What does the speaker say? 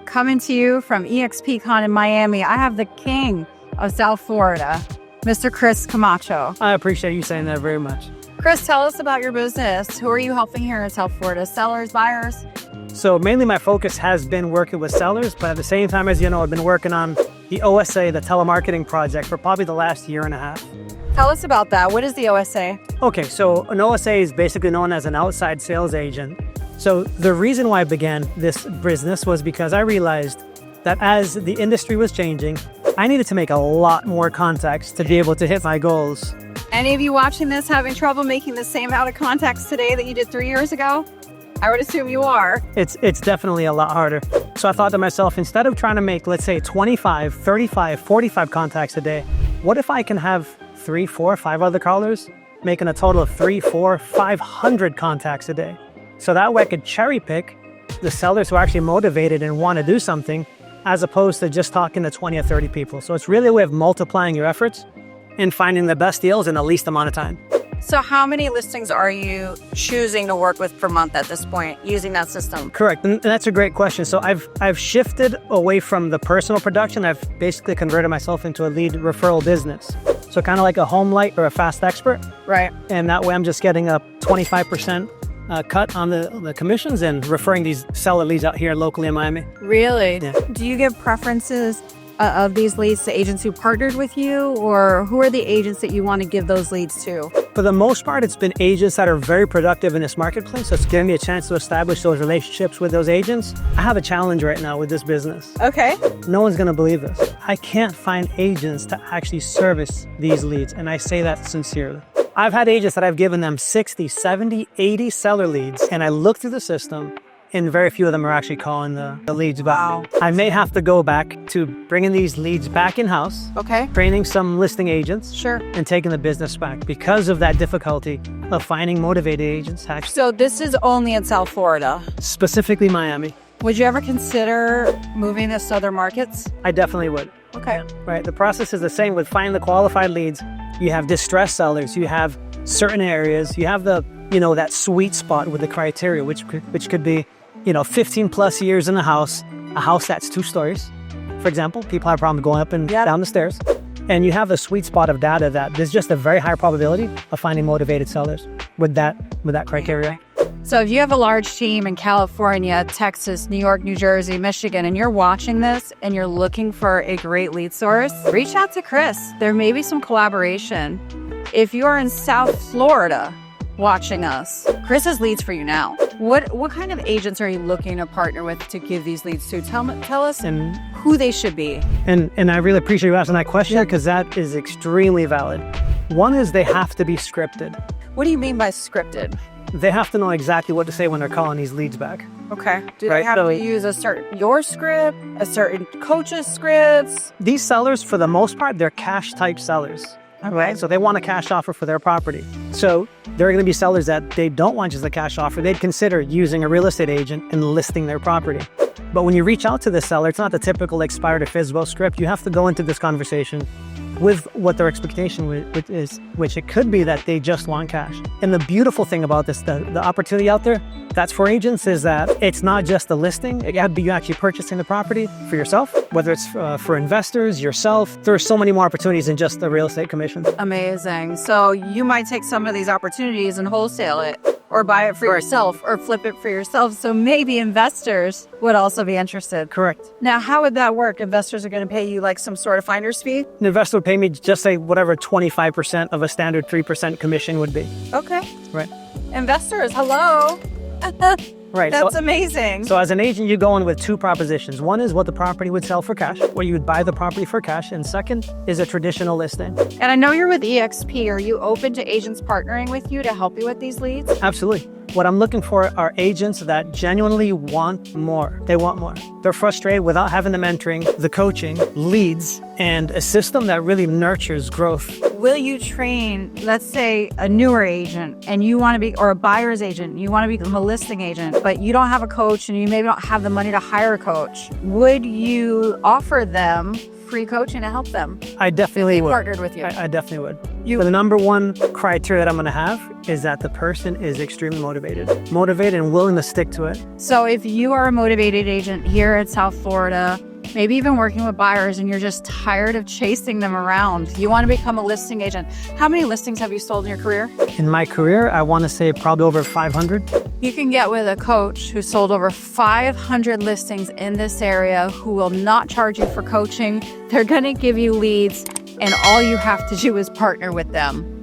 coming to you from EXPCon in Miami, I have the king of South Florida, Mr. Chris Camacho. I appreciate you saying that very much. Chris, tell us about your business. Who are you helping here in South Florida? Sellers, buyers? So mainly my focus has been working with sellers, but at the same time, as you know, I've been working on the OSA, the telemarketing project, for probably the last year and a half. Tell us about that. What is the OSA? Okay, so an OSA is basically known as an outside sales agent. So the reason why I began this business was because I realized that as the industry was changing, I needed to make a lot more contacts to be able to hit my goals. Any of you watching this having trouble making the same amount of contacts today that you did 3 years ago? I would assume you are. It's definitely a lot harder. So I thought to myself, instead of trying to make, let's say, 25, 35, 45 contacts a day, what if I can have 3, 4, 5 other callers, making a total of 3, 4, 500 contacts a day? So that way I could cherry pick the sellers who are actually motivated and want to do something, as opposed to just talking to 20 or 30 people. So it's really a way of multiplying your efforts and finding the best deals in the least amount of time. So how many listings are you choosing to work with per month at this point using that system? Correct, and that's a great question. So I've shifted away from the personal production. I've basically converted myself into a lead referral business. So kind of like a home light or a fast expert. Right. And that way I'm just getting a 25% cut on the commissions and referring these seller leads out here locally in Miami. Really? Yeah. Do you give preferences of these leads to agents who partnered with you, or who are the agents that you want to give those leads to? For the most part, it's been agents that are very productive in this marketplace. So it's giving me a chance to establish those relationships with those agents. I have a challenge right now with this business. Okay. No one's going to believe this. I can't find agents to actually service these leads. And I say that sincerely. I've had agents that I've given them 60, 70, 80 seller leads, and I look through the system, and very few of them are actually calling the leads back. Wow. I may have to go back to bringing these leads back in-house, Okay. training some listing agents, Sure. and taking the business back because of that difficulty of finding motivated agents. Actually, So this is only in South Florida. specifically Miami. Would you ever consider moving this to other markets? I definitely would. Okay. Right. The process is the same with finding the qualified leads. You have distressed sellers. You have certain areas. You have the, that sweet spot with the criteria, which could be, 15 plus years in a house that's 2 stories. For example, people have a problem going up and down the stairs. And you have a sweet spot of data that there's just a very high probability of finding motivated sellers with that criteria. So if you have a large team in California, Texas, New York, New Jersey, Michigan, and you're watching this and you're looking for a great lead source, reach out to Chris. There may be some collaboration. If you're in South Florida watching us, Chris has leads for you now. What kind of agents are you looking to partner with to give these leads to? Tell us And who they should be. And I really appreciate you asking that question, because that is extremely valid. One is they have to be scripted. What do you mean by scripted? They have to know exactly what to say when they're calling these leads back. Okay. Do Right, they have so- to use your script, a certain coach's scripts? These sellers, for the most part, they're cash type sellers. Okay. So they want a cash offer for their property. So there are going to be sellers that they don't want just a cash offer. They'd consider using a real estate agent and listing their property. But when you reach out to the seller, it's not the typical expired or FSBO script. You have to go into this conversation with what their expectation is, which it could be that they just want cash. And the beautiful thing about this, the opportunity out there, that's for agents, is that it's not just a listing. It could be you actually purchasing the property for yourself, whether it's for investors, yourself. There are so many more opportunities than just the real estate commission. Amazing. So you might take some of these opportunities and wholesale it, or buy it for yourself, or flip it for yourself. So maybe investors would also be interested. Correct. Now, how would that work? Investors are going to pay you like some sort of finder's fee? An investor would pay me just say whatever 25% of a standard 3% commission would be. Okay. Right. Investors, hello. Right. That's amazing. So as an agent, you go in with 2 propositions. One is what the property would sell for cash, where you would buy the property for cash. And second is a traditional listing. And I know you're with EXP. Are you open to agents partnering with you to help you with these leads? Absolutely. What I'm looking for are agents that genuinely want more. They want more. They're frustrated without having the mentoring, the coaching, leads, and a system that really nurtures growth. Will you train, let's say, a newer agent and you want to be, or a buyer's agent, you want to become a listing agent, but you don't have a coach and you maybe don't have the money to hire a coach? Would you offer them free coaching to help them? I definitely would. Partnered with you? I definitely would. The number one criteria that I'm going to have is that the person is extremely motivated and willing to stick to it. So if you are a motivated agent here in South Florida, maybe even working with buyers and you're just tired of chasing them around, you want to become a listing agent. How many listings have you sold in your career? In my career, I want to say probably over 500. You can get with a coach who sold over 500 listings in this area, who will not charge you for coaching. They're going to give you leads, and all you have to do is partner with them.